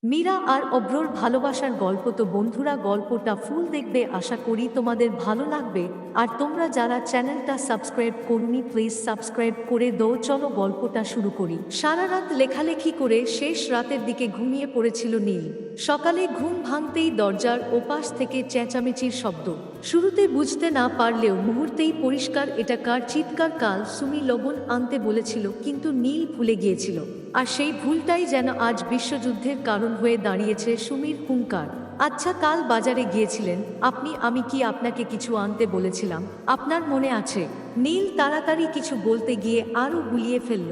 মীরা আর অভ্রর ভালোবাসার গল্প। তো বন্ধুরা, গল্পটা ফুল দেখবে, আশা করি তোমাদের ভালো লাগবে। আর তোমরা যারা চ্যানেলটা সাবস্ক্রাইব করনি, প্লিজ সাবস্ক্রাইব করে দাও। চলো গল্পটা শুরু করি। সারা রাত লেখালেখি করে শেষ রাতের দিকে ঘুমিয়ে পড়েছিল নীল। সকালে ঘুম ভাঙতেই দরজার ওপাশ থেকে চেঁচামেচির শব্দ। শুরুতে বুঝতে না পারলেও মুহূর্তেই পরিষ্কার এটা কার চিৎকার। কাল সুমি লবণ আনতে বলেছিল, কিন্তু নীল ভুলে গিয়েছিল। আর সেই ভুলটাই যেন আজ বিশ্বযুদ্ধের কারণ হয়ে দাঁড়িয়েছে। সুমির হুঙ্কার, আচ্ছা কাল বাজারে গিয়েছিলেন আপনি? আমি কি আপনাকে কিছু আনতে বলেছিলাম? আপনার মনে আছে? নীল তাড়াতাড়ি কিছু বলতে গিয়ে আরও গুলিয়ে ফেলল,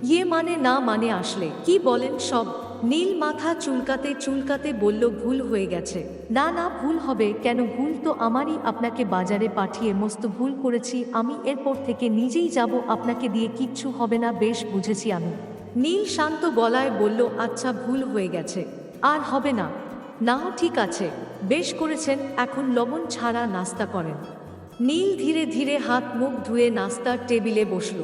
ইয়ে মানে না মানে আসলে কি বলেন সব? নীল মাথা চুলকাতে চুলকাতে বলল, ভুল হয়ে গেছে। না না, ভুল হবে কেন? ভুল তো আমারই, আপনাকে বাজারে পাঠিয়ে মস্ত ভুল করেছি আমি। এরপর থেকে নিজেই যাব, আপনাকে দিয়ে কিচ্ছু হবে না। বেশ বুঝেছি আমি। নীল শান্ত গলায় বলল, আচ্ছা ভুল হয়ে গেছে, আর হবে না। না ঠিক আছে, বেশ করেছেন। এখন লবণ ছাড়া নাস্তা করেন। নীল ধীরে ধীরে হাত মুখ ধুয়ে নাস্তার টেবিলে বসল।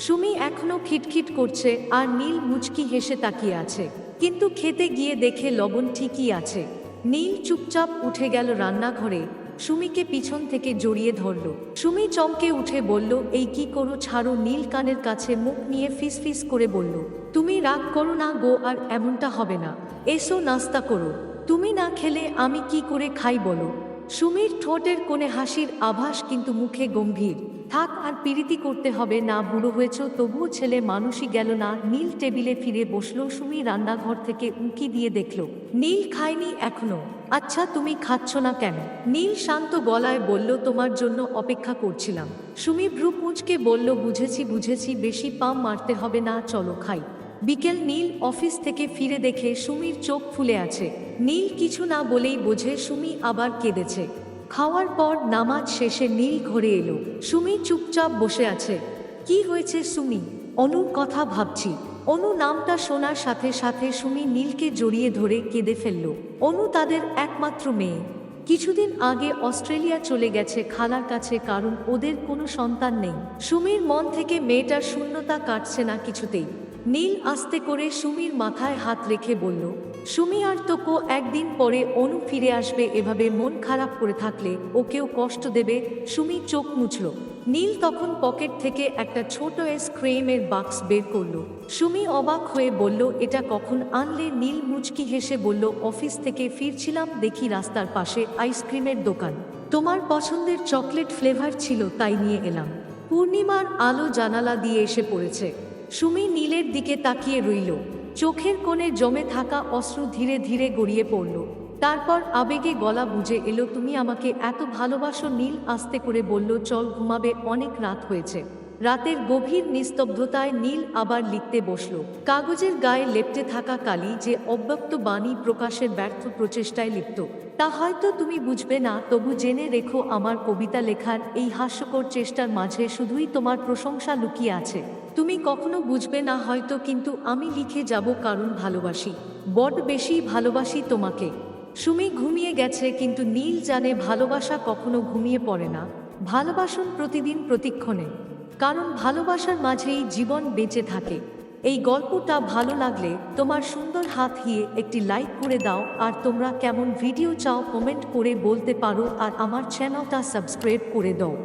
সুমি এখনো খিটখিট করছে আর নীল মুচকি হেসে তাকিয়ে আছে। কিন্তু খেতে গিয়ে দেখে লবণ ঠিকই আছে। নীল চুপচাপ উঠে গেল রান্নাঘরে, সুমিকে পিছন থেকে জড়িয়ে ধরল। সুমি চমকে উঠে বলল, এই কি করো? ছাড়ো। নীল কানের কাছে মুখ নিয়ে ফিসফিস করে বলল, তুমি রাগ করো না গো, আর এমনটা হবে না। এসো নাস্তা করো। তুমি না খেলে আমি কি করে খাই বলো? সুমির ঠোঁটের কোণে হাসির আভাস, কিন্তু মুখে গম্ভীর। থাক, আর পিরিতি করতে হবে না, বুড়ো হয়েছ। তবুও ছেলে মানুষই গেল না। নীল টেবিলে ফিরে বসল। সুমি রান্নাঘর থেকে উঁকি দিয়ে দেখল নীল খায়নি এখনো। আচ্ছা তুমি খাচ্ছ না কেন? নীল শান্ত গলায় বলল, তোমার জন্য অপেক্ষা করছিলাম। সুমি ভ্রু কুঁচকে বলল, বুঝেছি বুঝেছি, বেশি পাম মারতে হবে না, চলো খাই। বিকেল নীল অফিস থেকে ফিরে দেখে সুমির চোখ ফুলে আছে। নীল কিছু না বলেই বোঝে সুমি আবার কেঁদেছে। খাওয়ার পর নামাজ শেষে নীল ঘরে এলো। সুমি চুপচাপ বসে আছে। কি হয়েছে সুমি? অনুর কথা ভাবছি। অনু নামটা শোনার সাথে সাথে সুমি নীলকে জড়িয়ে ধরে কেঁদে ফেলল। অনু তাদের একমাত্র মেয়ে। কিছুদিন আগে অস্ট্রেলিয়া চলে গেছে খালার কাছে, কারণ ওদের কোনো সন্তান নেই। সুমির মন থেকে মেয়েটার শূন্যতা কাটছে না কিছুতেই। নীল আস্তে করে সুমির মাথায় হাত রেখে বলল, সুমি আর তোকো একদিন পরে অনু ফিরে আসবে। এভাবে মন খারাপ করে থাকলে ওকেও কষ্ট দেবে। সুমি চোখ মুছল। নীল তখন পকেট থেকে একটা ছোট আইসক্রিমের বাক্স বের করল। সুমি অবাক হয়ে বলল, এটা কখন আনলে? নীল মুচকি হেসে বলল, অফিস থেকে ফিরছিলাম, দেখি রাস্তার পাশে আইসক্রিমের দোকান। তোমার পছন্দের চকলেট ফ্লেভার ছিল, তাই নিয়ে এলাম। পূর্ণিমার আলো জানালা দিয়ে এসে পড়েছে। সুমি নীলের দিকে তাকিয়ে রইল। চোখের কোণে জমে থাকা অশ্রু ধীরে ধীরে গড়িয়ে পড়ল। তারপর আবেগে গলা বুঝে এলো, তুমি আমাকে এত ভালোবাসো? নীল আস্তে করে বলল, চল ঘুমাবে, অনেক রাত হয়েছে। রাতের গভীর নিস্তব্ধতায় নীল আবার লিখতে বসল। কাগজের গায়ে লেপ্টে থাকা কালি যে অব্যক্ত বাণী প্রকাশের ব্যর্থ প্রচেষ্টায় লিপ্ত। তা হয়তো তুমি বুঝবে না, তবু জেনে রেখো, আমার কবিতা লেখার এই হাস্যকর চেষ্টার মাঝে শুধুই তোমার প্রশংসা লুকিয়ে আছে। তুমি কখনো বুঝবে না হয়তো, কিন্তু আমি লিখে যাব, কারণ ভালোবাসি, বড় বেশি ভালোবাসি তোমাকে। সুমি ঘুমিয়ে গেছে, কিন্তু নীল জানে ভালোবাসা কখনো ঘুমিয়ে পড়ে না। ভালোবাসুন প্রতিদিন, প্রতিক্ষণে, কারণ ভালোবাসার মাঝেই জীবন বেঁচে থাকে। এই গল্পটা ভালো লাগলে তোমার সুন্দর হাত দিয়ে একটি লাইক করে দাও। আর তোমরা কেমন ভিডিও চাও কমেন্ট করে বলতে পারো। আর আমার চ্যানেলটা সাবস্ক্রাইব করে দাও।